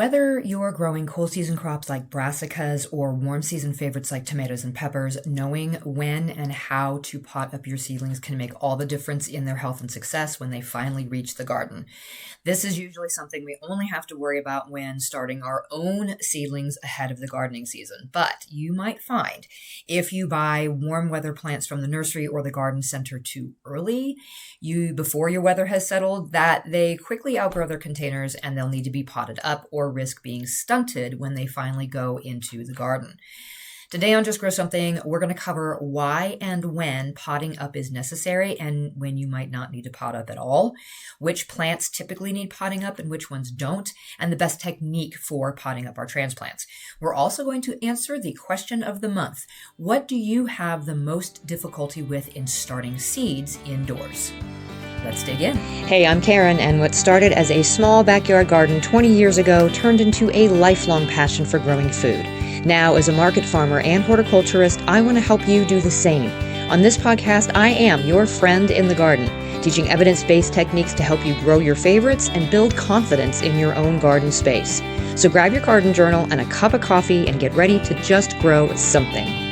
Whether you're growing cool season crops like brassicas or warm season favorites like tomatoes and peppers, knowing when and how to pot up your seedlings can make all the difference in their health and success when they finally reach the garden. This is usually something we only have to worry about when starting our own seedlings ahead of the gardening season. But you might find if you buy warm weather plants from the nursery or the garden center too early, before your weather has settled, that they quickly outgrow their containers and they'll need to be potted up or risk being stunted when they finally go into the garden. Today on Just Grow Something, we're going to cover why and when potting up is necessary and when you might not need to pot up at all, which plants typically need potting up and which ones don't, and the best technique for potting up our transplants. We're also going to answer the question of the month. What do you have the most difficulty with in starting seeds indoors? Let's dig in. Hey, I'm Karen, and what started as a small backyard garden 20 years ago turned into a lifelong passion for growing food. Now, as a market farmer and horticulturist, I want to help you do the same. On this podcast, I am your friend in the garden, teaching evidence-based techniques to help you grow your favorites and build confidence in your own garden space. So grab your garden journal and a cup of coffee and get ready to just grow something.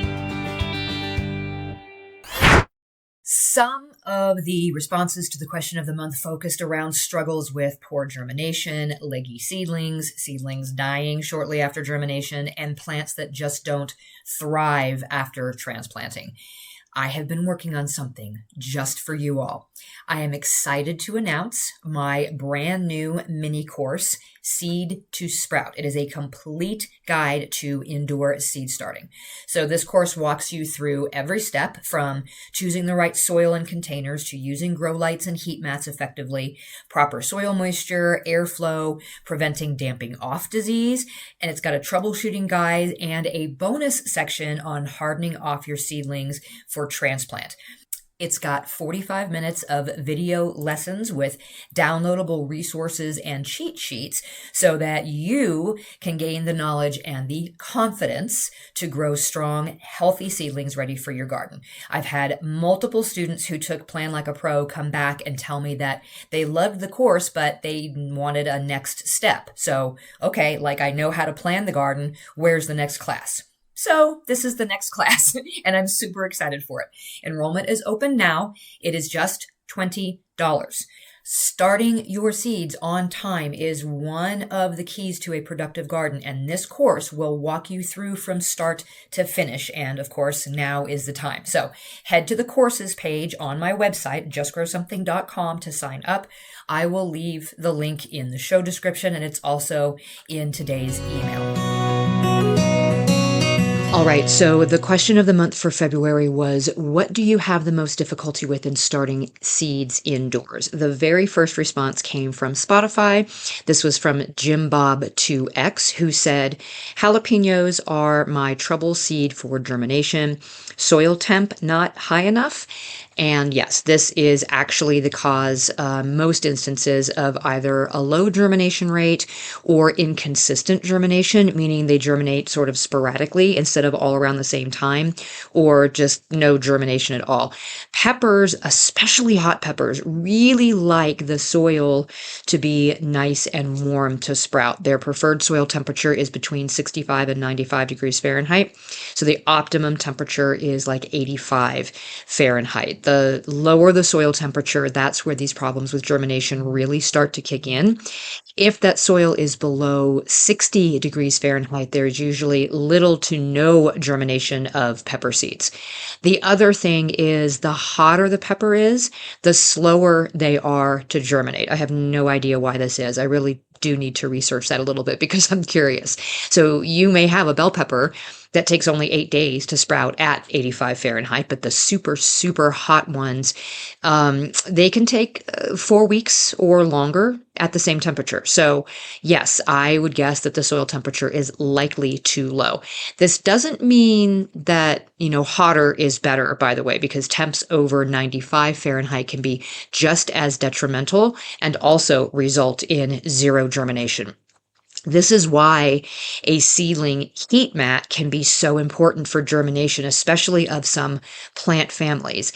Some of the responses to the question of the month focused around struggles with poor germination, leggy seedlings, seedlings dying shortly after germination, and plants that just don't thrive after transplanting. I have been working on something just for you all. I am excited to announce my brand new mini course, Seed to Sprout. It is a complete guide to indoor seed starting. So this course walks you through every step from choosing the right soil and containers to using grow lights and heat mats effectively, proper soil moisture, airflow, preventing damping off disease, and it's got a troubleshooting guide and a bonus section on hardening off your seedlings for transplant. It's got 45 minutes of video lessons with downloadable resources and cheat sheets so that you can gain the knowledge and the confidence to grow strong, healthy seedlings ready for your garden. I've had multiple students who took Plan Like a Pro come back and tell me that they loved the course, but they wanted a next step. So, okay, like I know how to plan the garden, where's the next class? So this is the next class, and I'm super excited for it. Enrollment is open now. It is just $20. Starting your seeds on time is one of the keys to a productive garden, and this course will walk you through from start to finish. And of course, now is the time. So head to the courses page on my website, justgrowsomething.com, to sign up. I will leave the link in the show description, and it's also in today's email. All right, so the question of the month for February was, what do you have the most difficulty with in starting seeds indoors? The very first response came from Spotify. This was from Jim Bob 2X, who said, jalapenos are my trouble seed for germination. Soil temp not high enough. And yes, this is actually the cause, most instances, of either a low germination rate or inconsistent germination, meaning they germinate sort of sporadically instead of all around the same time, or just no germination at all. Peppers, especially hot peppers, really like the soil to be nice and warm to sprout. Their preferred soil temperature is between 65 and 95 degrees Fahrenheit. So the optimum temperature is like 85 Fahrenheit. The lower the soil temperature, that's where these problems with germination really start to kick in. If that soil is below 60 degrees Fahrenheit, there's usually little to no germination of pepper seeds. The other thing is the hotter the pepper is, the slower they are to germinate. I have no idea why this is. I really do need to research that a little bit because I'm curious. So you may have a bell pepper that takes only 8 days to sprout at 85 Fahrenheit, but the super, super hot ones, they can take 4 weeks or longer at the same temperature. So yes, I would guess that the soil temperature is likely too low. This doesn't mean that, hotter is better, by the way, because temps over 95 Fahrenheit can be just as detrimental and also result in zero germination. This is why a seedling heat mat can be so important for germination, especially of some plant families.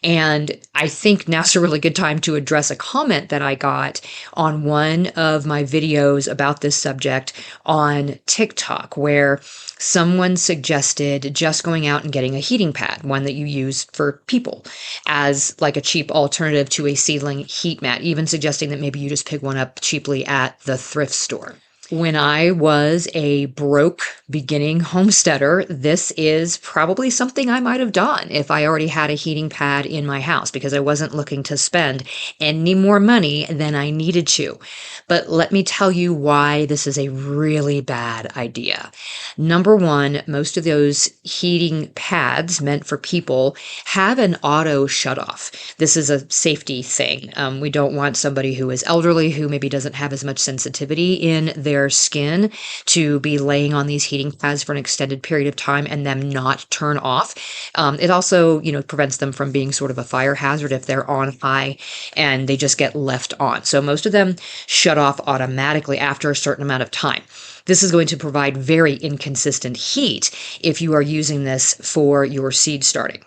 And I think now's a really good time to address a comment that I got on one of my videos about this subject on TikTok, where someone suggested just going out and getting a heating pad, one that you use for people, as like a cheap alternative to a seedling heat mat, even suggesting that maybe you just pick one up cheaply at the thrift store. When I was a broke beginning homesteader, this is probably something I might have done if I already had a heating pad in my house, because I wasn't looking to spend any more money than I needed to. But let me tell you why this is a really bad idea. Number one, most of those heating pads meant for people have an auto shut off. This is a safety thing. We don't want somebody who is elderly, who maybe doesn't have as much sensitivity in their skin, to be laying on these heating pads for an extended period of time and them not turn off. It also, prevents them from being sort of a fire hazard if they're on high and they just get left on. So most of them shut off automatically after a certain amount of time. This is going to provide very inconsistent heat if you are using this for your seed starting.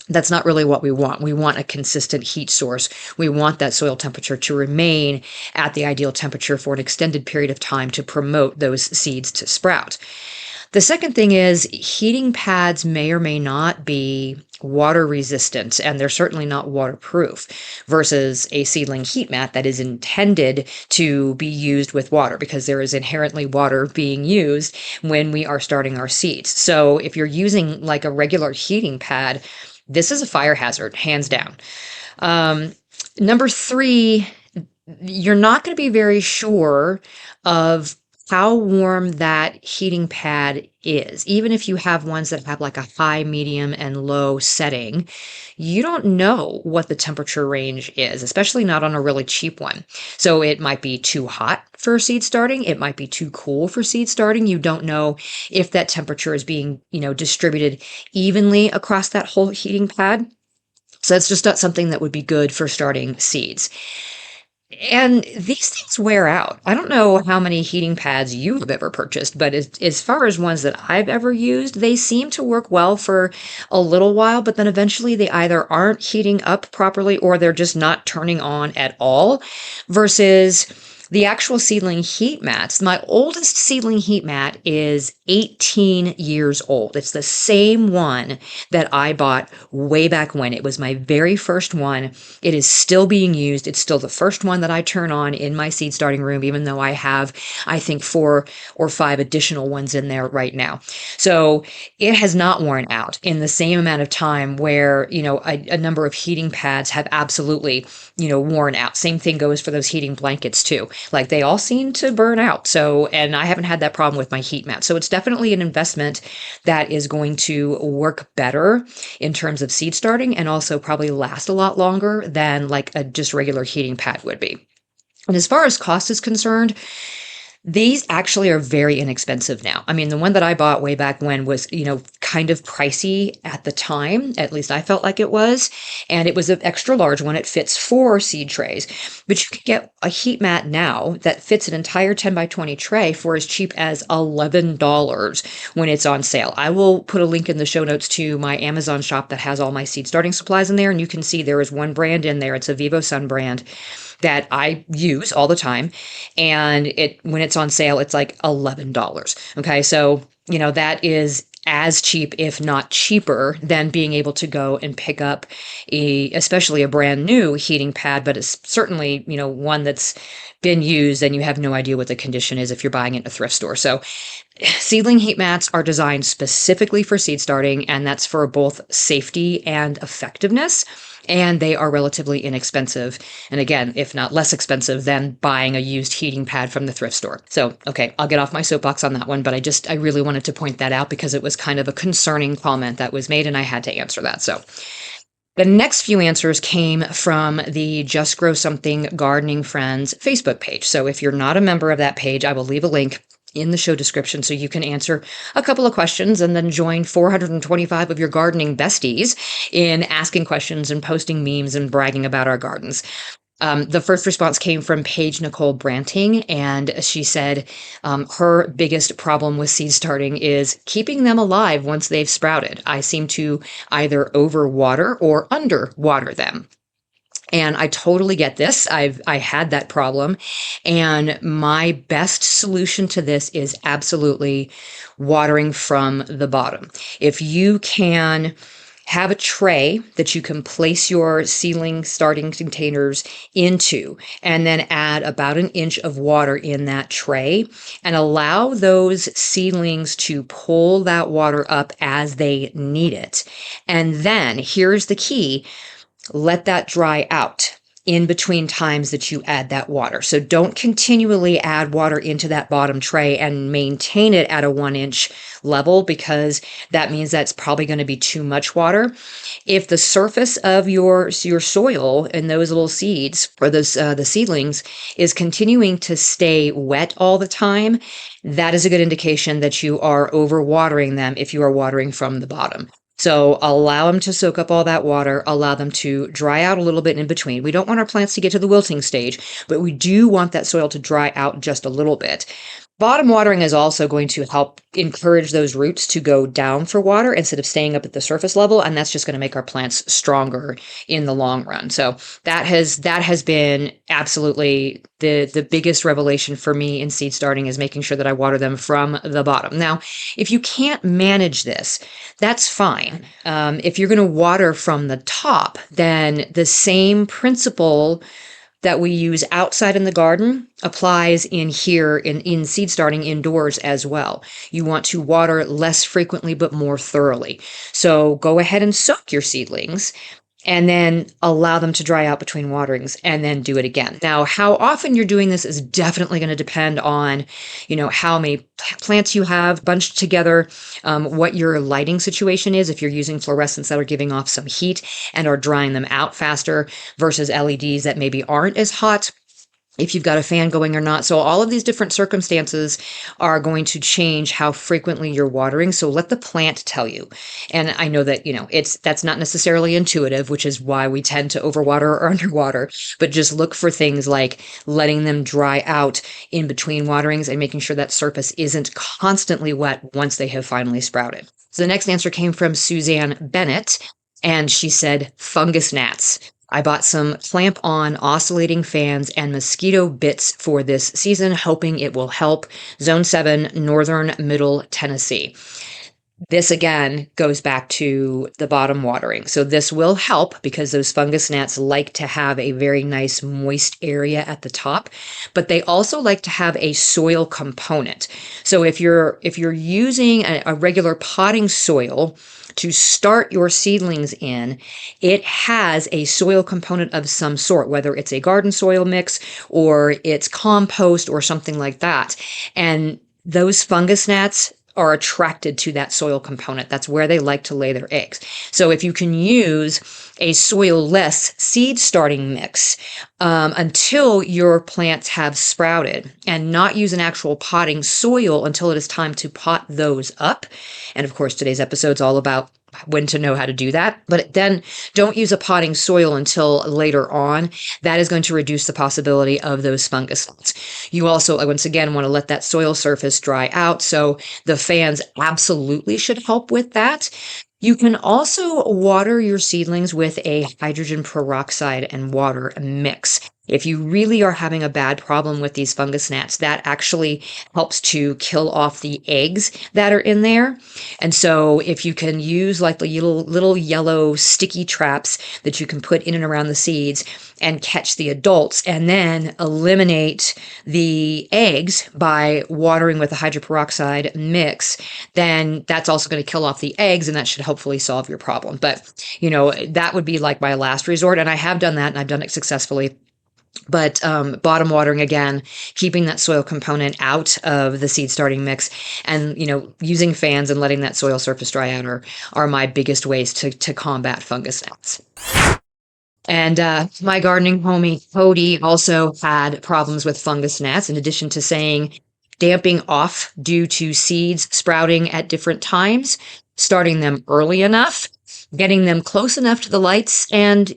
That's not really what we want. We want a consistent heat source. We want that soil temperature to remain at the ideal temperature for an extended period of time to promote those seeds to sprout. The second thing is heating pads may or may not be water resistant, and they're certainly not waterproof, versus a seedling heat mat that is intended to be used with water, because there is inherently water being used when we are starting our seeds. So if you're using like a regular heating pad, this is a fire hazard, hands down. Number three, you're not going to be very sure of how warm that heating pad is. Even if you have ones that have like a high, medium, and low setting, you don't know what the temperature range is, especially not on a really cheap one. So it might be too hot for seed starting. It might be too cool for seed starting. You don't know if that temperature is being, distributed evenly across that whole heating pad. So that's just not something that would be good for starting seeds. And these things wear out. I don't know how many heating pads you've ever purchased, but as far as ones that I've ever used, they seem to work well for a little while, but then eventually they either aren't heating up properly or they're just not turning on at all, versus the actual seedling heat mats. My oldest seedling heat mat is 18 years old. It's the same one that I bought way back when. It was my very first one. It is still being used. It's still the first one that I turn on in my seed starting room, even though I have, I think, 4 or 5 additional ones in there right now. So it has not worn out in the same amount of time where, a number of heating pads have absolutely, worn out. Same thing goes for those heating blankets too. Like they all seem to burn out. So, and I haven't had that problem with my heat mat. So it's definitely an investment that is going to work better in terms of seed starting, and also probably last a lot longer than like a just regular heating pad would be. And as far as cost is concerned, these actually are very inexpensive now. I mean, the one that I bought way back when was, kind of pricey at the time. At least I felt like it was. And it was an extra large one. It fits 4 seed trays. But you can get a heat mat now that fits an entire 10 by 20 tray for as cheap as $11 when it's on sale. I will put a link in the show notes to my Amazon shop that has all my seed starting supplies in there. And you can see there is one brand in there. It's a Vivo Sun brand that I use all the time. And when it's on sale, it's like $11. Okay. So, that is as cheap, if not cheaper, than being able to go and pick up especially a brand new heating pad, but it's certainly, one that's been used and you have no idea what the condition is if you're buying it in a thrift store. So seedling heat mats are designed specifically for seed starting, and that's for both safety and effectiveness. And they are relatively inexpensive. And again, if not less expensive than buying a used heating pad from the thrift store. So, okay, I'll get off my soapbox on that one, but I really wanted to point that out because it was kind of a concerning comment that was made and I had to answer that. So the next few answers came from the Just Grow Something Gardening Friends Facebook page. So if you're not a member of that page, I will leave a link in the show description so you can answer a couple of questions and then join 425 of your gardening besties in asking questions and posting memes and bragging about our gardens. The first response came from Paige Nicole Branting, and she said her biggest problem with seed starting is keeping them alive once they've sprouted. I seem to either overwater or underwater them. And I totally get this. I had that problem. And my best solution to this is absolutely watering from the bottom. If you can have a tray that you can place your seedling starting containers into, and then add about an inch of water in that tray and allow those seedlings to pull that water up as they need it. And then here's the key: let that dry out in between times that you add that water. So don't continually add water into that bottom tray and maintain it at a 1 inch level, because that means that's probably going to be too much water. If the surface of your soil and those little seeds, or those the seedlings, is continuing to stay wet all the time, that is a good indication that you are overwatering them if you are watering from the bottom. So allow them to soak up all that water, allow them to dry out a little bit in between. We don't want our plants to get to the wilting stage, but we do want that soil to dry out just a little bit. Bottom watering is also going to help encourage those roots to go down for water instead of staying up at the surface level, and that's just going to make our plants stronger in the long run. So that has been absolutely the biggest revelation for me in seed starting, is making sure that I water them from the bottom. Now, if you can't manage this, that's fine. If you're going to water from the top, then the same principle that we use outside in the garden applies in here in seed starting indoors as well. You want to water less frequently but more thoroughly. So go ahead and soak your seedlings and then allow them to dry out between waterings, and then do it again. Now, how often you're doing this is definitely going to depend on, how many plants you have bunched together, what your lighting situation is, if you're using fluorescents that are giving off some heat and are drying them out faster versus LEDs that maybe aren't as hot, if you've got a fan going or not. So all of these different circumstances are going to change how frequently you're watering. So let the plant tell you. And I know that, that's not necessarily intuitive, which is why we tend to overwater or underwater, but just look for things like letting them dry out in between waterings and making sure that surface isn't constantly wet once they have finally sprouted. So the next answer came from Suzanne Bennett, and she said fungus gnats. I bought some clamp-on oscillating fans and mosquito bits for this season, hoping it will help. Zone 7, northern middle Tennessee. This again goes back to the bottom watering. So this will help because those fungus gnats like to have a very nice moist area at the top, but they also like to have a soil component. So if you're using a regular potting soil to start your seedlings in, it has a soil component of some sort, whether it's a garden soil mix or it's compost or something like that. And those fungus gnats are attracted to that soil component. That's where they like to lay their eggs. So if you can use a soil-less seed starting mix until your plants have sprouted, and not use an actual potting soil until it is time to pot those up. And of course, today's episode is all about when to know how to do that. But then don't use a potting soil until later on. That is going to reduce the possibility of those fungus gnats. You also, once again, want to let that soil surface dry out. So the fans absolutely should help with that. You can also water your seedlings with a hydrogen peroxide and water mix. If you really are having a bad problem with these fungus gnats, that actually helps to kill off the eggs that are in there. And so if you can use like the little yellow sticky traps that you can put in and around the seeds and catch the adults, and then eliminate the eggs by watering with a hydroperoxide mix, then that's also going to kill off the eggs, and that should hopefully solve your problem. But, that would be like my last resort, and I have done that, and I've done it successfully. But bottom watering, again, keeping that soil component out of the seed starting mix, and using fans and letting that soil surface dry out are my biggest ways to combat fungus gnats. And my gardening homie Cody also had problems with fungus gnats, in addition to saying damping off due to seeds sprouting at different times, starting them early enough getting them close enough to the lights and,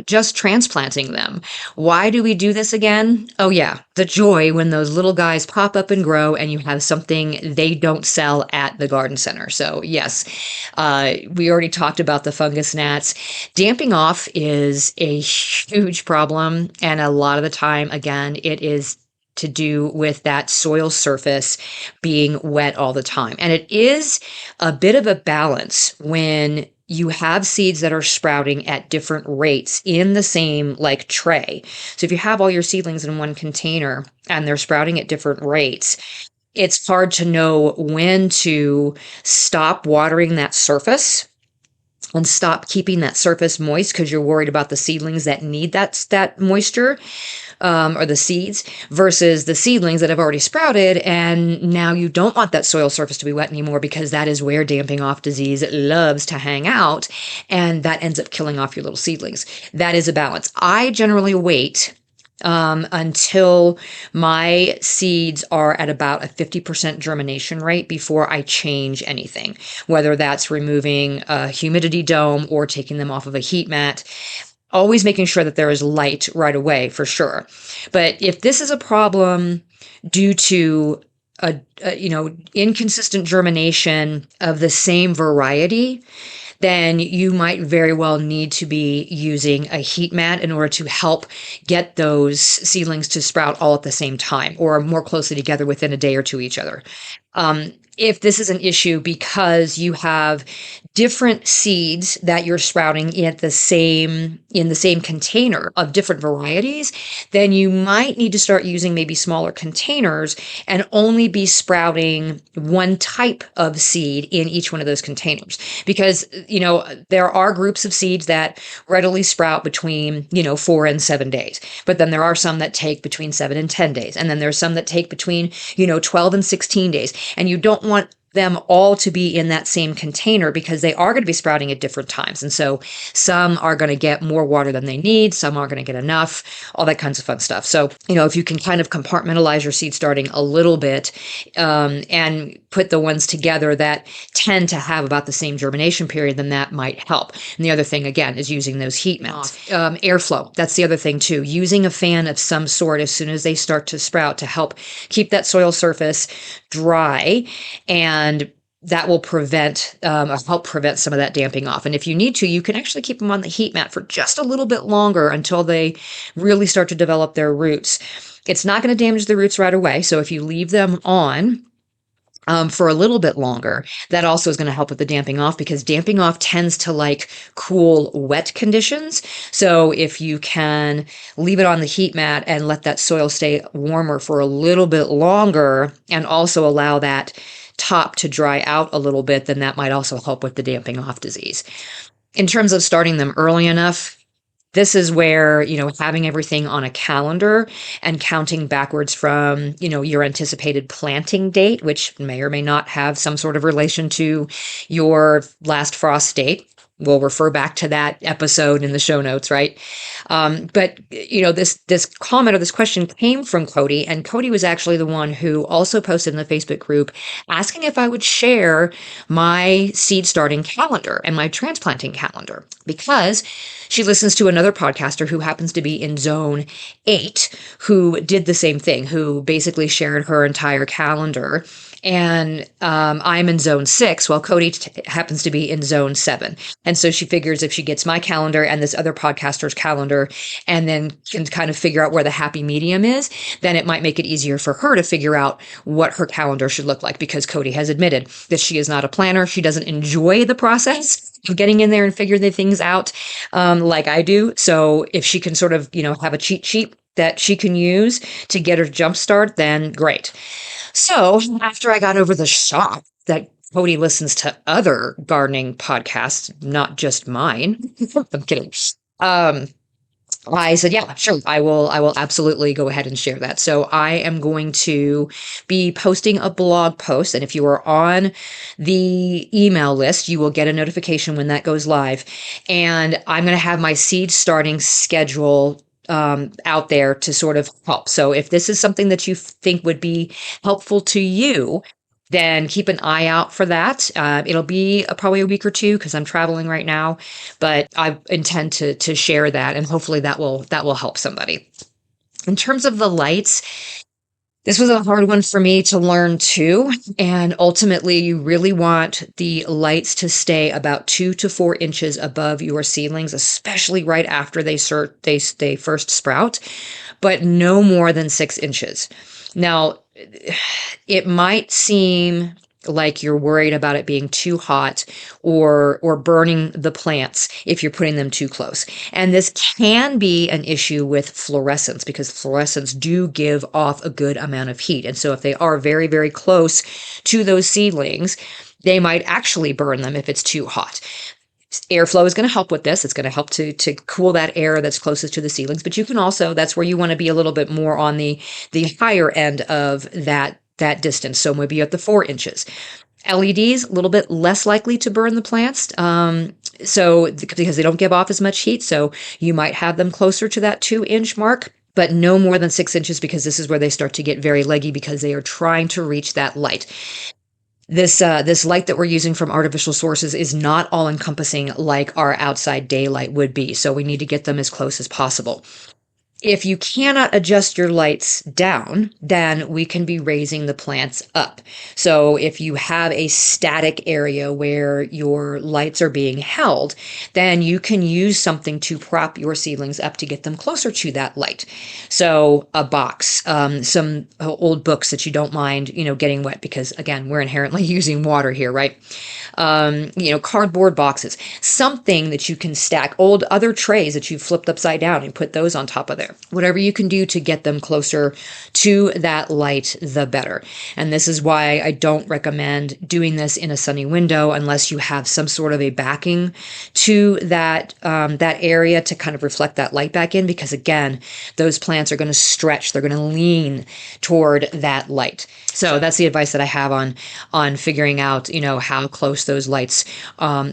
just transplanting them. Why do we do this again? Oh, yeah, the joy when those little guys pop up and grow and you have something they don't sell at the garden center. So, yes, we already talked about the fungus gnats. Damping off is a huge problem. And a lot of the time, again, it is to do with that soil surface being wet all the time. And it is a bit of a balance when you have seeds that are sprouting at different rates in the same like tray. So if you have all your seedlings in one container and they're sprouting at different rates, it's hard to know when to stop watering that surface and stop keeping that surface moist because you're worried about the seedlings that need that moisture, or the seeds, versus the seedlings that have already sprouted. And now you don't want that soil surface to be wet anymore because that is where damping off disease loves to hang out. And that ends up killing off your little seedlings. That is a balance. I generally wait until my seeds are at about a 50% germination rate before I change anything, whether that's removing a humidity dome or taking them off of a heat mat. Always making sure that there is light right away for sure. But if this is a problem due to inconsistent germination of the same variety, then you might very well need to be using a heat mat in order to help get those seedlings to sprout all at the same time or more closely together within a day or two each other. If this is an issue because you have different seeds that you're sprouting in the same container of different varieties, then you might need to start using maybe smaller containers and only be sprouting one type of seed in each one of those containers. Because, there are groups of seeds that readily sprout between, 4 and 7 days. But then there are some that take between 7 and 10 days. And then there's some that take between, 12 and 16 days. And you don't want them all to be in that same container because they are going to be sprouting at different times. And so some are going to get more water than they need. Some are going to get enough, all that kinds of fun stuff. So, if you can kind of compartmentalize your seed starting a little bit, and put the ones together that tend to have about the same germination period, then that might help. And the other thing, again, is using those heat mats. Airflow, that's the other thing too. Using a fan of some sort as soon as they start to sprout to help keep that soil surface dry, and that will help prevent some of that damping off. And if you need to, you can actually keep them on the heat mat for just a little bit longer until they really start to develop their roots. It's not going to damage the roots right away. So if you leave them on for a little bit longer, that also is going to help with the damping off, because damping off tends to like cool, wet conditions. So if you can leave it on the heat mat and let that soil stay warmer for a little bit longer and also allow that top to dry out a little bit, then that might also help with the damping off disease. In terms of starting them early enough, this is where, having everything on a calendar and counting backwards from, your anticipated planting date, which may or may not have some sort of relation to your last frost date. We'll refer back to that episode in the show notes, right? But this comment or this question came from Cody, and Cody was actually the one who also posted in the Facebook group asking if I would share my seed starting calendar and my transplanting calendar, because she listens to another podcaster who happens to be in zone 8 who did the same thing, who basically shared her entire calendar. And I'm in zone 6, while Cody happens to be in zone 7. And so she figures if she gets my calendar and this other podcaster's calendar and then can kind of figure out where the happy medium is, then it might make it easier for her to figure out what her calendar should look like, because Cody has admitted that she is not a planner. She doesn't enjoy the process of getting in there and figuring the things out like I do. So if she can sort of, have a cheat sheet that she can use to get her jump start, then great. So after I got over the shock that Cody listens to other gardening podcasts, not just mine, I'm kidding. I said, yeah, sure. I will absolutely go ahead and share that. So I am going to be posting a blog post. And if you are on the email list, you will get a notification when that goes live. And I'm going to have my seed starting schedule out there to sort of help. So if this is something that you think would be helpful to you, then keep an eye out for that. It'll be probably a week or two because I'm traveling right now, but I intend to share that, and hopefully that will help somebody. In terms of the lights, this was a hard one for me to learn too. And ultimately, you really want the lights to stay about 2 to 4 inches above your seedlings, especially right after they first sprout, but no more than 6 inches. Now, it might seem like you're worried about it being too hot or burning the plants if you're putting them too close. And this can be an issue with fluorescents because fluorescents do give off a good amount of heat. And so if they are very, very close to those seedlings, they might actually burn them if it's too hot. Airflow is going to help with this. It's going to help to cool that air that's closest to the seedlings. But you can also, that's where you want to be a little bit more on the higher end of that distance. So maybe at the 4 inches. LEDs, a little bit less likely to burn the plants. So because they don't give off as much heat. So you might have them closer to that 2 inch mark, but no more than 6 inches because this is where they start to get very leggy because they are trying to reach that light. This light that we're using from artificial sources is not all encompassing like our outside daylight would be. So we need to get them as close as possible. If you cannot adjust your lights down, then we can be raising the plants up. So if you have a static area where your lights are being held, then you can use something to prop your seedlings up to get them closer to that light. So a box, some old books that you don't mind, getting wet because again, we're inherently using water here, right? Cardboard boxes, something that you can stack, old other trays that you've flipped upside down and put those on top of there. Whatever you can do to get them closer to that light, the better. And this is why I don't recommend doing this in a sunny window unless you have some sort of a backing to that area to kind of reflect that light back in, because again, those plants are going to stretch. They're going to lean toward that light. So that's the advice that I have on figuring out, how close those lights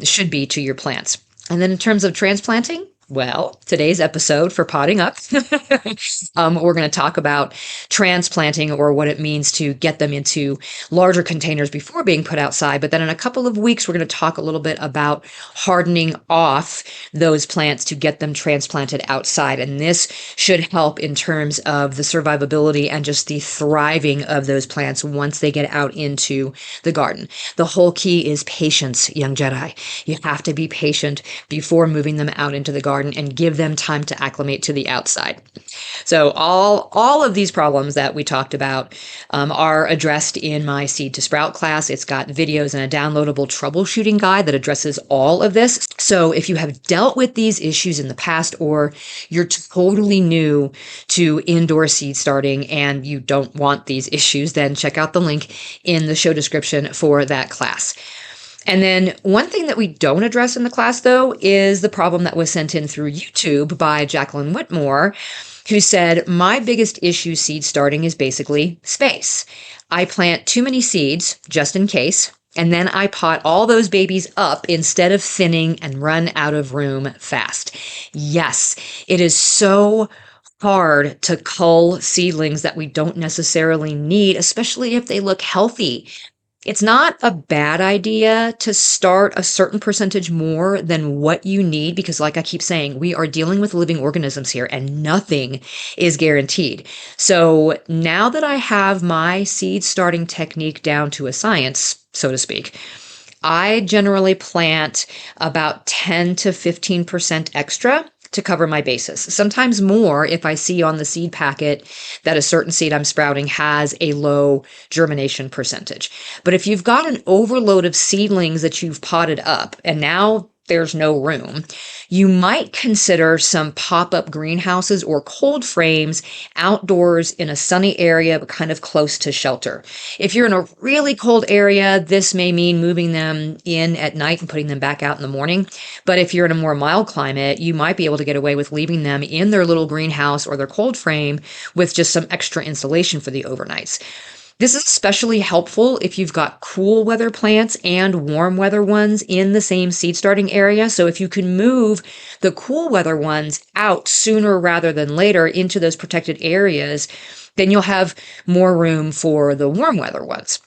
should be to your plants. And then in terms of transplanting, well, today's episode for potting up, we're going to talk about transplanting or what it means to get them into larger containers before being put outside. But then in a couple of weeks, we're going to talk a little bit about hardening off those plants to get them transplanted outside. And this should help in terms of the survivability and just the thriving of those plants once they get out into the garden. The whole key is patience, young Jedi. You have to be patient before moving them out into the garden and give them time to acclimate to the outside. So all of these problems that we talked about are addressed in my Seed to Sprout class. It's got videos and a downloadable troubleshooting guide that addresses all of this. So if you have dealt with these issues in the past, or you're totally new to indoor seed starting and you don't want these issues, then check out the link in the show description for that class. And then one thing that we don't address in the class, though, is the problem that was sent in through YouTube by Jacqueline Whitmore, who said, my biggest issue seed starting is basically space. I plant too many seeds just in case, and then I pot all those babies up instead of thinning and run out of room fast. Yes, it is so hard to cull seedlings that we don't necessarily need, especially if they look healthy. It's not a bad idea to start a certain percentage more than what you need because, like I keep saying, we are dealing with living organisms here and nothing is guaranteed. So now that I have my seed starting technique down to a science, so to speak, I generally plant about 10 to 15% extra to cover my bases. Sometimes more if I see on the seed packet that a certain seed I'm sprouting has a low germination percentage. But if you've got an overload of seedlings that you've potted up and now there's no room, you might consider some pop-up greenhouses or cold frames outdoors in a sunny area, but kind of close to shelter. If you're in a really cold area, this may mean moving them in at night and putting them back out in the morning. But if you're in a more mild climate, you might be able to get away with leaving them in their little greenhouse or their cold frame with just some extra insulation for the overnights. This is especially helpful if you've got cool weather plants and warm weather ones in the same seed starting area. So if you can move the cool weather ones out sooner rather than later into those protected areas, then you'll have more room for the warm weather ones.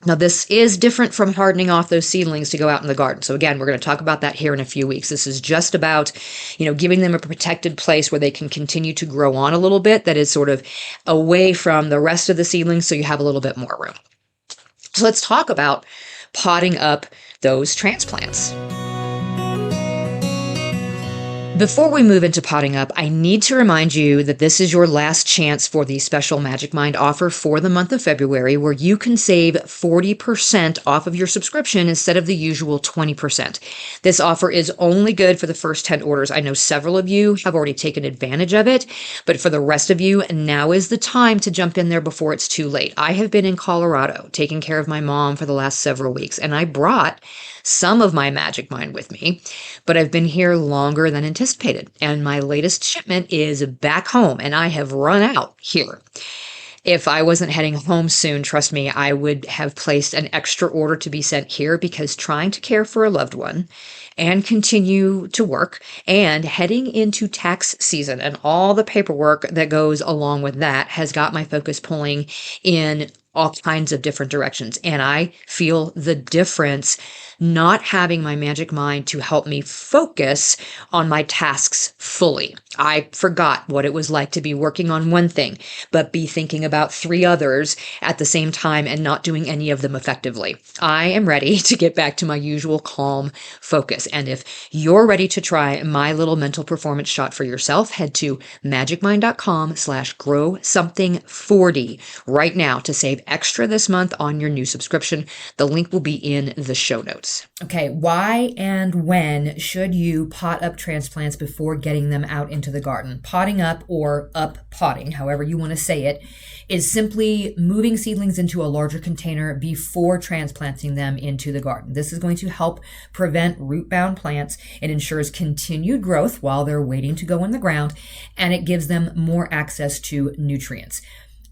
Now, this is different from hardening off those seedlings to go out in the garden. So again, we're going to talk about that here in a few weeks. This is just about, giving them a protected place where they can continue to grow on a little bit that is sort of away from the rest of the seedlings so you have a little bit more room. So let's talk about potting up those transplants. Before we move into potting up, I need to remind you that this is your last chance for the special Magic Mind offer for the month of February, where you can save 40% off of your subscription instead of the usual 20%. This offer is only good for the first 10 orders. I know several of you have already taken advantage of it, but for the rest of you, now is the time to jump in there before it's too late. I have been in Colorado taking care of my mom for the last several weeks, and I brought some of my Magic Mind with me, but I've been here longer than anticipated, and my latest shipment is back home, and I have run out here. If I wasn't heading home soon, trust me, I would have placed an extra order to be sent here, because trying to care for a loved one and continue to work and heading into tax season and all the paperwork that goes along with that has got my focus pulling in all kinds of different directions. And I feel the difference not having my Magic Mind to help me focus on my tasks fully. I forgot what it was like to be working on one thing, but be thinking about 3 others at the same time and not doing any of them effectively. I am ready to get back to my usual calm focus. And if you're ready to try my little mental performance shot for yourself, head to magicmind.com/growsomething40 right now to save extra this month on your new subscription. The link will be in the show notes. Okay, why and when should you pot up transplants before getting them out into the garden? Potting up, or up potting, however you want to say it, is simply moving seedlings into a larger container before transplanting them into the garden. This is going to help prevent root-bound plants. It ensures continued growth while they're waiting to go in the ground, and it gives them more access to nutrients.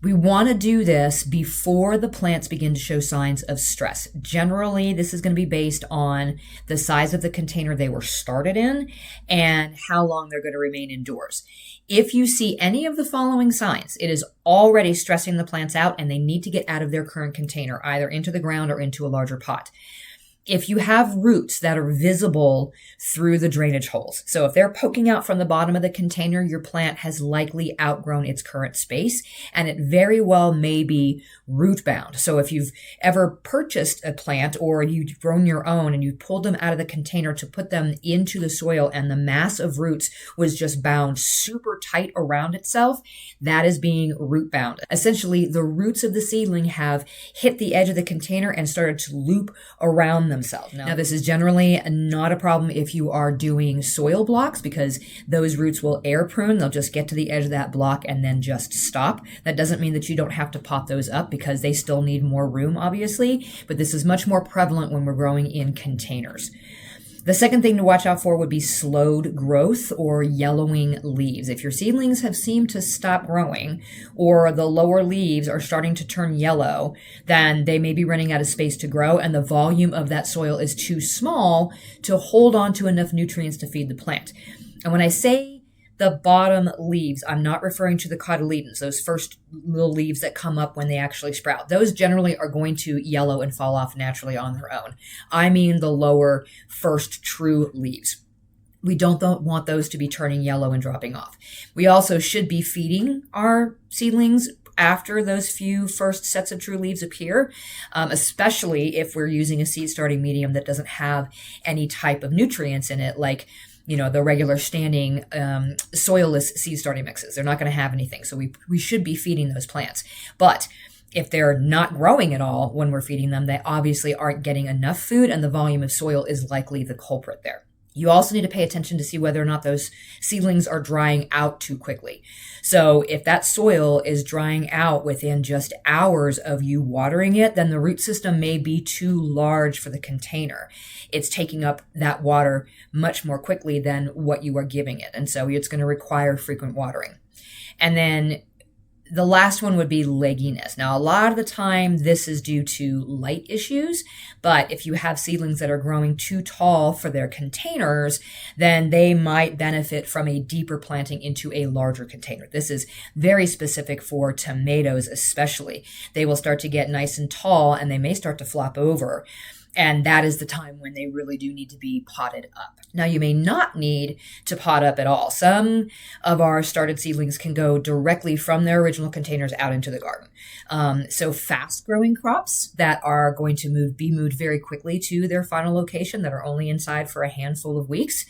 We want to do this before the plants begin to show signs of stress. Generally, this is going to be based on the size of the container they were started in and how long they're going to remain indoors. If you see any of the following signs, it is already stressing the plants out and they need to get out of their current container, either into the ground or into a larger pot. If you have roots that are visible through the drainage holes, so if they're poking out from the bottom of the container, your plant has likely outgrown its current space, and it very well may be root bound. So if you've ever purchased a plant or you've grown your own and you pulled them out of the container to put them into the soil and the mass of roots was just bound super tight around itself, that is being root bound. Essentially, the roots of the seedling have hit the edge of the container and started to loop around themselves. Now, this is generally not a problem if you are doing soil blocks, because those roots will air prune. They'll just get to the edge of that block and then just stop. That doesn't mean that you don't have to pot those up, because they still need more room, obviously, but this is much more prevalent when we're growing in containers. The second thing to watch out for would be slowed growth or yellowing leaves. If your seedlings have seemed to stop growing or the lower leaves are starting to turn yellow, then they may be running out of space to grow and the volume of that soil is too small to hold on to enough nutrients to feed the plant. And when I say the bottom leaves, I'm not referring to the cotyledons, those first little leaves that come up when they actually sprout. Those generally are going to yellow and fall off naturally on their own. I mean the lower first true leaves. We don't want those to be turning yellow and dropping off. We also should be feeding our seedlings after those few first sets of true leaves appear, especially if we're using a seed starting medium that doesn't have any type of nutrients in it, like the regular standing soilless seed starting mixes. They're not going to have anything. So we should be feeding those plants. But if they're not growing at all when we're feeding them, they obviously aren't getting enough food, and the volume of soil is likely the culprit there. You also need to pay attention to see whether or not those seedlings are drying out too quickly. So if that soil is drying out within just hours of you watering it, then the root system may be too large for the container. It's taking up that water much more quickly than what you are giving it. And so it's going to require frequent watering. And then The last one would be legginess. Now, a lot of the time, this is due to light issues, but if you have seedlings that are growing too tall for their containers, then they might benefit from a deeper planting into a larger container. This is very specific for tomatoes, especially. They will start to get nice and tall, and they may start to flop over. And that is the time when they really do need to be potted up. Now, you may not need to pot up at all. Some of our started seedlings can go directly from their original containers out into the garden. So fast growing crops that are going to be moved very quickly to their final location, that are only inside for a handful of weeks.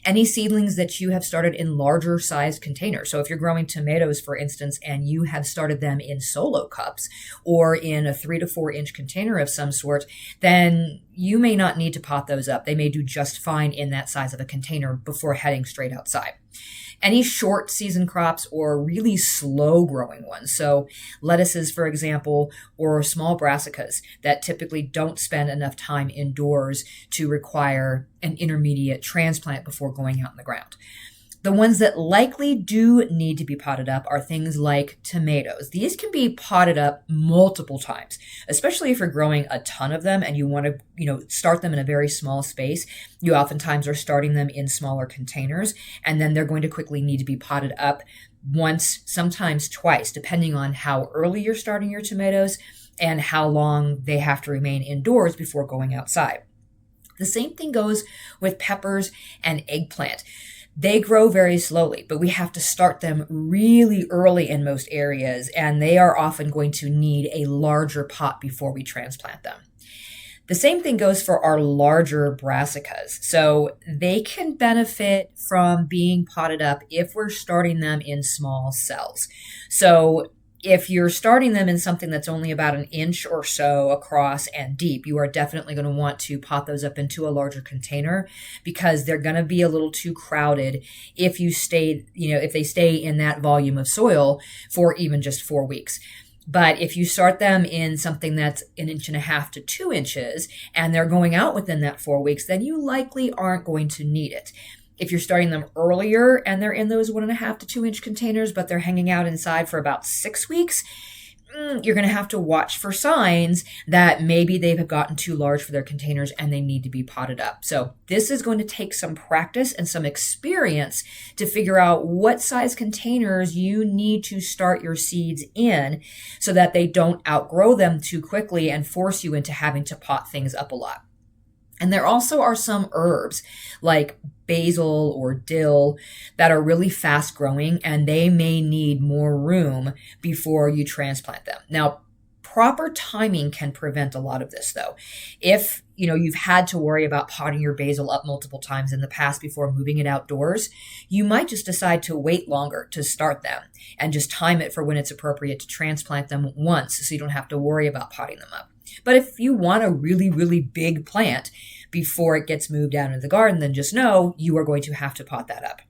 Any seedlings that you have started in larger sized containers. So if you're growing tomatoes, for instance, and you have started them in solo cups or in a 3 to 4 inch container of some sort, then you may not need to pot those up. They may do just fine in that size of a container before heading straight outside. Any short season crops or really slow growing ones, so lettuces, for example, or small brassicas that typically don't spend enough time indoors to require an intermediate transplant before going out in the ground. The ones that likely do need to be potted up are things like tomatoes. These can be potted up multiple times, especially if you're growing a ton of them and you want to, start them in a very small space. You oftentimes are starting them in smaller containers, and then they're going to quickly need to be potted up once, sometimes twice, depending on how early you're starting your tomatoes and how long they have to remain indoors before going outside. The same thing goes with peppers and eggplant. They grow very slowly, but we have to start them really early in most areas, and they are often going to need a larger pot before we transplant them. The same thing goes for our larger brassicas. So they can benefit from being potted up if we're starting them in small cells. So if you're starting them in something that's only about an inch or so across and deep, you are definitely going to want to pot those up into a larger container because they're going to be a little too crowded if they stay in that volume of soil for even just 4 weeks. But if you start them in something that's 1.5 to 2 inches and they're going out within that 4 weeks, then you likely aren't going to need it. If you're starting them earlier and they're in those 1.5 to 2 inch containers, but they're hanging out inside for about 6 weeks, you're going to have to watch for signs that maybe they've gotten too large for their containers and they need to be potted up. So this is going to take some practice and some experience to figure out what size containers you need to start your seeds in so that they don't outgrow them too quickly and force you into having to pot things up a lot. And there also are some herbs like basil or dill that are really fast growing, and they may need more room before you transplant them. Now, proper timing can prevent a lot of this though. If you've had to worry about potting your basil up multiple times in the past before moving it outdoors, you might just decide to wait longer to start them and just time it for when it's appropriate to transplant them once so you don't have to worry about potting them up. But if you want a really, really big plant before it gets moved out into the garden, then just know you are going to have to pot that up.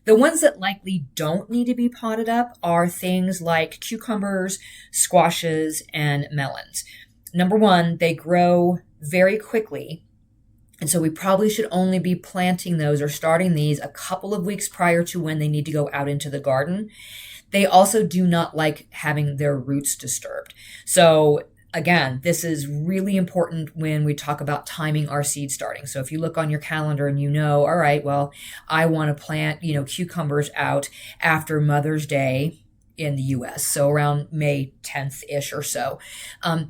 The ones that likely don't need to be potted up are things like cucumbers, squashes, and melons. Number one, they grow very quickly. And so we probably should only be planting those or starting these a couple of weeks prior to when they need to go out into the garden. They also do not like having their roots disturbed. So again, this is really important when we talk about timing our seed starting. So if you look on your calendar and all right, well, I want to plant, cucumbers out after Mother's Day in the US, so around May 10th-ish or so,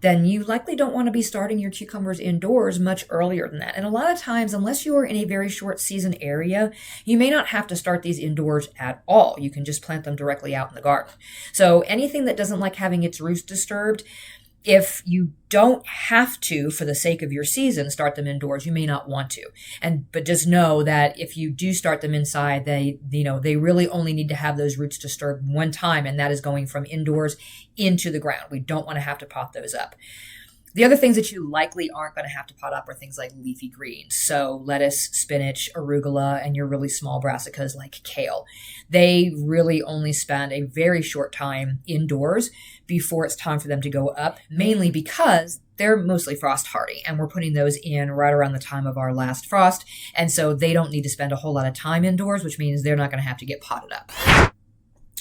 then you likely don't want to be starting your cucumbers indoors much earlier than that. And a lot of times, unless you are in a very short season area, you may not have to start these indoors at all. You can just plant them directly out in the garden. So anything that doesn't like having its roots disturbed, if you don't have to, for the sake of your season, start them indoors, you may not want to. But just know that if you do start them inside, they really only need to have those roots disturbed one time, and that is going from indoors into the ground. We don't want to have to pot those up. The other things that you likely aren't going to have to pot up are things like leafy greens. So lettuce, spinach, arugula, and your really small brassicas like kale. They really only spend a very short time indoors before it's time for them to go up, mainly because they're mostly frost hardy, and we're putting those in right around the time of our last frost. And so they don't need to spend a whole lot of time indoors, which means they're not going to have to get potted up.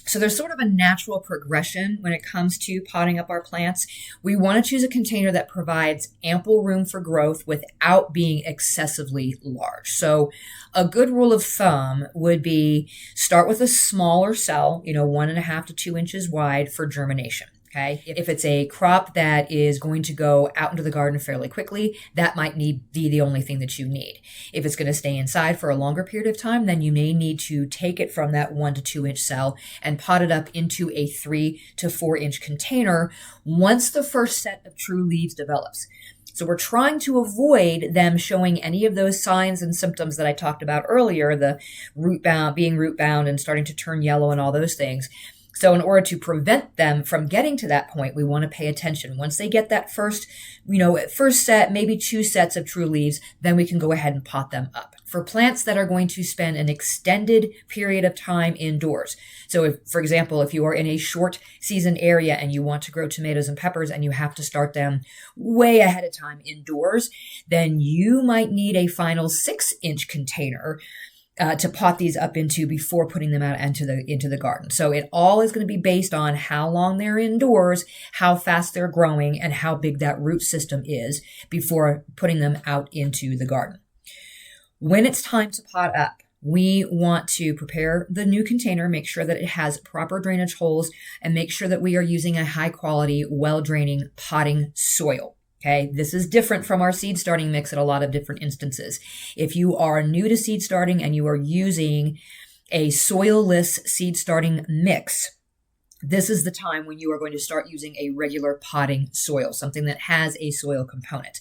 So So there's sort of a natural progression when it comes to potting up our plants. We want to choose a container that provides ample room for growth without being excessively large. So a good rule of thumb would be start with a smaller cell, 1.5 to 2 inches wide for germination. Okay. If it's a crop that is going to go out into the garden fairly quickly, that might be the only thing that you need. If it's going to stay inside for a longer period of time, then you may need to take it from that 1 to 2 inch cell and pot it up into a 3 to 4 inch container once the first set of true leaves develops. So we're trying to avoid them showing any of those signs and symptoms that I talked about earlier, the being root bound and starting to turn yellow and all those things. So in order to prevent them from getting to that point, we want to pay attention. Once they get that first set, maybe 2 sets of true leaves, then we can go ahead and pot them up. For plants that are going to spend an extended period of time indoors. So if, for example, if you are in a short season area and you want to grow tomatoes and peppers and you have to start them way ahead of time indoors, then you might need a final 6-inch container to pot these up into before putting them out into the garden. So it all is going to be based on how long they're indoors, how fast they're growing, and how big that root system is before putting them out into the garden. When it's time to pot up, we want to prepare the new container, make sure that it has proper drainage holes, and make sure that we are using a high quality, well-draining potting soil. Okay, this is different from our seed starting mix at a lot of different instances. If you are new to seed starting and you are using a soilless seed starting mix, this is the time when you are going to start using a regular potting soil, something that has a soil component.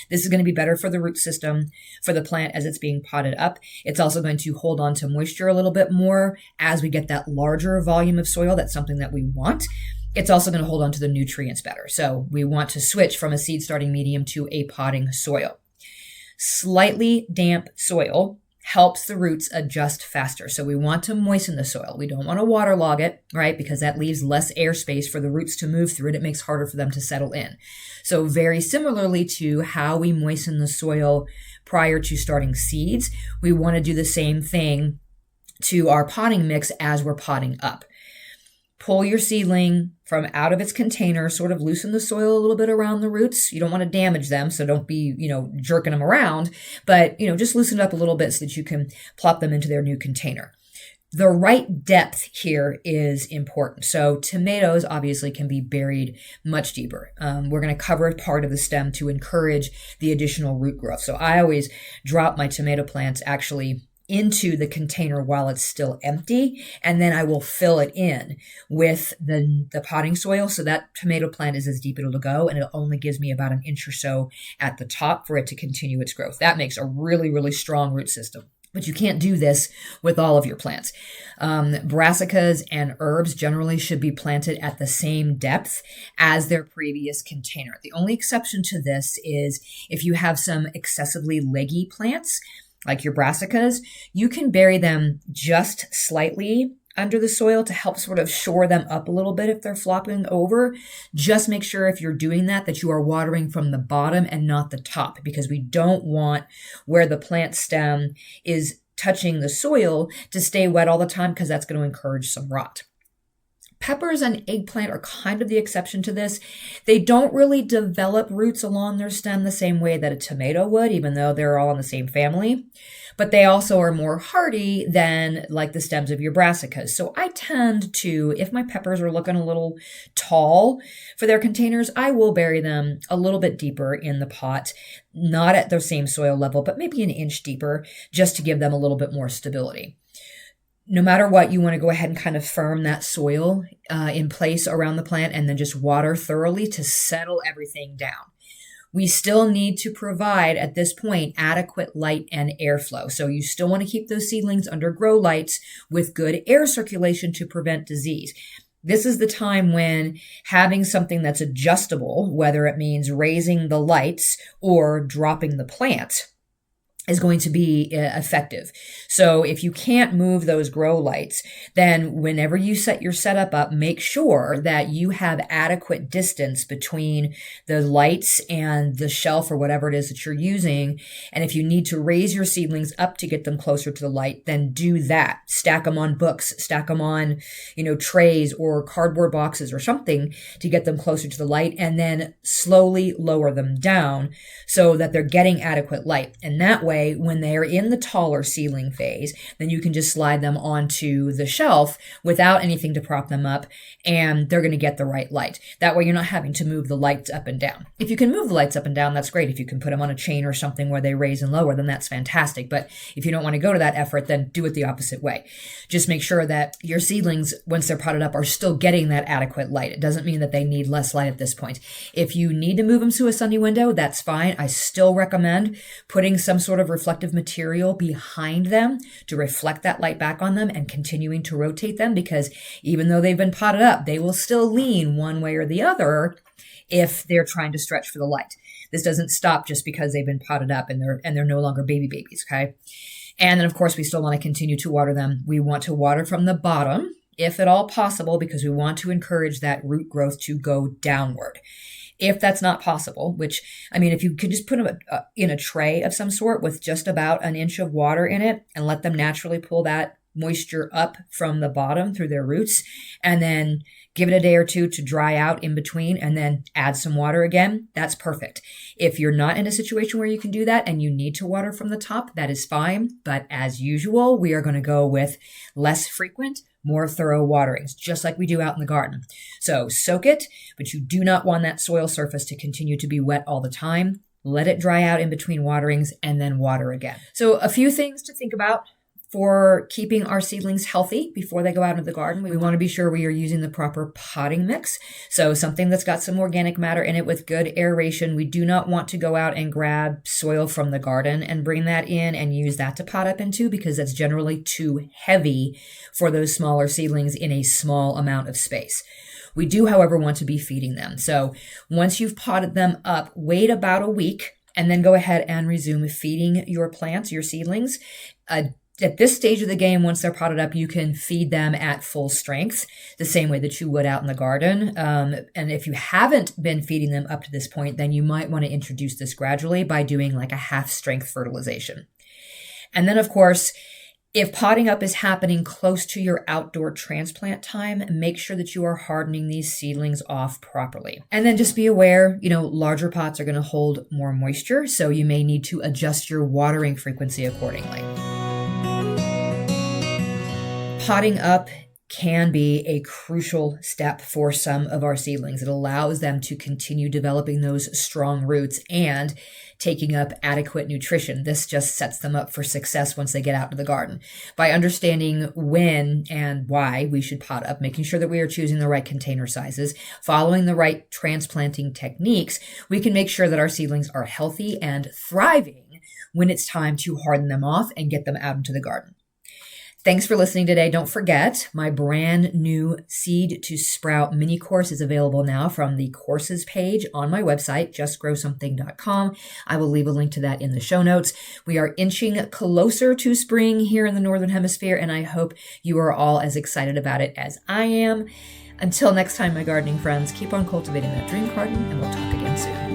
This is going to be better for the root system, for the plant as it's being potted up. It's also going to hold on to moisture a little bit more as we get that larger volume of soil. That's something that we want. It's also going to hold on to the nutrients better. So we want to switch from a seed starting medium to a potting soil. Slightly damp soil helps the roots adjust faster. So we want to moisten the soil. We don't want to waterlog it, right? Because that leaves less airspace for the roots to move through it. It makes it harder for them to settle in. So very similarly to how we moisten the soil prior to starting seeds, we want to do the same thing to our potting mix as we're potting up. Pull your seedling from out of its container, sort of loosen the soil a little bit around the roots. You don't want to damage them, so don't be, jerking them around, but, just loosen it up a little bit so that you can plop them into their new container. The right depth here is important. So tomatoes obviously can be buried much deeper. We're going to cover part of the stem to encourage the additional root growth. So I always drop my tomato plants actually into the container while it's still empty, and then I will fill it in with the potting soil so that tomato plant is as deep as it'll go, and it only gives me about 1 inch or so at the top for it to continue its growth. That makes a really, really strong root system. But you can't do this with all of your plants. Brassicas and herbs generally should be planted at the same depth as their previous container. The only exception to this is if you have some excessively leggy plants, like your brassicas, you can bury them just slightly under the soil to help sort of shore them up a little bit if they're flopping over. Just make sure if you're doing that you are watering from the bottom and not the top, because we don't want where the plant stem is touching the soil to stay wet all the time, because that's going to encourage some rot. Peppers and eggplant are kind of the exception to this. They don't really develop roots along their stem the same way that a tomato would, even though they're all in the same family. But they also are more hardy than like the stems of your brassicas. So I tend to, if my peppers are looking a little tall for their containers, I will bury them a little bit deeper in the pot, not at the same soil level, but maybe 1 inch deeper, just to give them a little bit more stability. No matter what, you want to go ahead and kind of firm that soil in place around the plant and then just water thoroughly to settle everything down. We still need to provide, at this point, adequate light and airflow. So you still want to keep those seedlings under grow lights with good air circulation to prevent disease. This is the time when having something that's adjustable, whether it means raising the lights or dropping the plant, is going to be effective. So if you can't move those grow lights, then whenever you set your setup up, make sure that you have adequate distance between the lights and the shelf or whatever it is that you're using. And if you need to raise your seedlings up to get them closer to the light, then do that. Stack them on books, stack them on, trays or cardboard boxes or something to get them closer to the light, and then slowly lower them down so that they're getting adequate light. And that way, when they're in the taller seedling phase, then you can just slide them onto the shelf without anything to prop them up, and they're going to get the right light. That way you're not having to move the lights up and down. If you can move the lights up and down, that's great. If you can put them on a chain or something where they raise and lower, then that's fantastic. But if you don't want to go to that effort, then do it the opposite way. Just make sure that your seedlings, once they're potted up, are still getting that adequate light. It doesn't mean that they need less light at this point. If you need to move them to a sunny window, that's fine. I still recommend putting some sort of reflective material behind them to reflect that light back on them and continuing to rotate them, because even though they've been potted up, they will still lean one way or the other if they're trying to stretch for the light. This doesn't stop just because they've been potted up and they're no longer babies, okay? And then of course we still want to continue to water them. We want to water from the bottom, if at all possible, because we want to encourage that root growth to go downward. If that's not possible, which, if you could just put them in a tray of some sort with just about an inch of water in it and let them naturally pull that moisture up from the bottom through their roots, and then give it a day or two to dry out in between, and then add some water again, that's perfect. If you're not in a situation where you can do that and you need to water from the top, that is fine. But as usual, we are going to go with less frequent, more thorough waterings, just like we do out in the garden. So soak it, but you do not want that soil surface to continue to be wet all the time. Let it dry out in between waterings and then water again. So a few things to think about for keeping our seedlings healthy before they go out into the garden. We want to be sure we are using the proper potting mix. So something that's got some organic matter in it with good aeration. We do not want to go out and grab soil from the garden and bring that in and use that to pot up into, because that's generally too heavy for those smaller seedlings in a small amount of space. We do, however, want to be feeding them. So once you've potted them up, wait about a week and then go ahead and resume feeding your plants, your seedlings. At this stage of the game, once they're potted up, you can feed them at full strength, the same way that you would out in the garden. And if you haven't been feeding them up to this point, then you might want to introduce this gradually by doing like a half-strength fertilization. And then, of course, if potting up is happening close to your outdoor transplant time, make sure that you are hardening these seedlings off properly. And then just be aware, larger pots are going to hold more moisture, so you may need to adjust your watering frequency accordingly. Potting up can be a crucial step for some of our seedlings. It allows them to continue developing those strong roots and taking up adequate nutrition. This just sets them up for success once they get out to the garden. By understanding when and why we should pot up, making sure that we are choosing the right container sizes, following the right transplanting techniques, we can make sure that our seedlings are healthy and thriving when it's time to harden them off and get them out into the garden. Thanks for listening today. Don't forget, my brand new Seed to Sprout mini course is available now from the courses page on my website, justgrowsomething.com. I will leave a link to that in the show notes. We are inching closer to spring here in the Northern Hemisphere, and I hope you are all as excited about it as I am. Until next time, my gardening friends, keep on cultivating that dream garden, and we'll talk again soon.